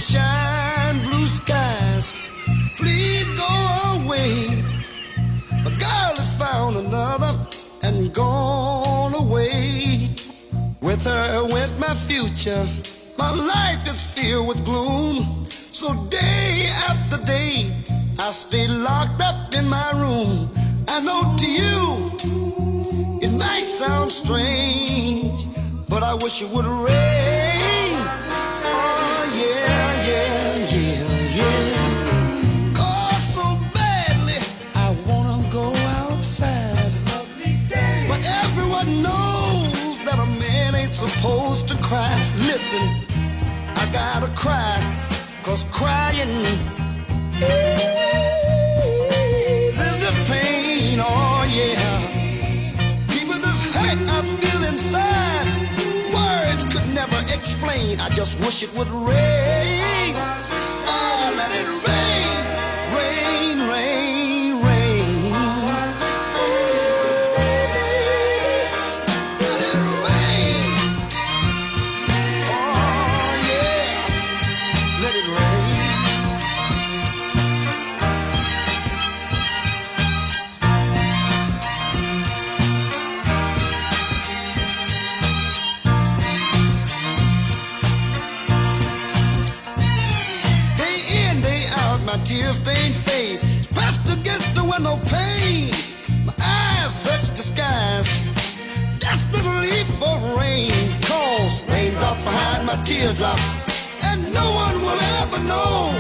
sunshine, blue skies, please go away. My girl has found another and gone away. With her went my future. My life is filled with gloom. So day after day, I stay locked up in my room. I know to you, it might sound strange, but I wish it would rain. Oh yeah, yeah, yeah, yeah. Cause so badly, I wanna go outside. But everyone knows that a man ain't supposed to cry. Listen, I gotta cry, cause crying eases the pain, oh yeah. People, this hurt I feel inside, words could never explain. I just wish it would rain. Oh, let it rain, rain, rain, rain. Let it rain. Oh yeah, let it rain. My tear-stained face pressed against the window pane. My eyes search the skies desperately for rain. Cause raindrops behind my teardrop, and no one will ever know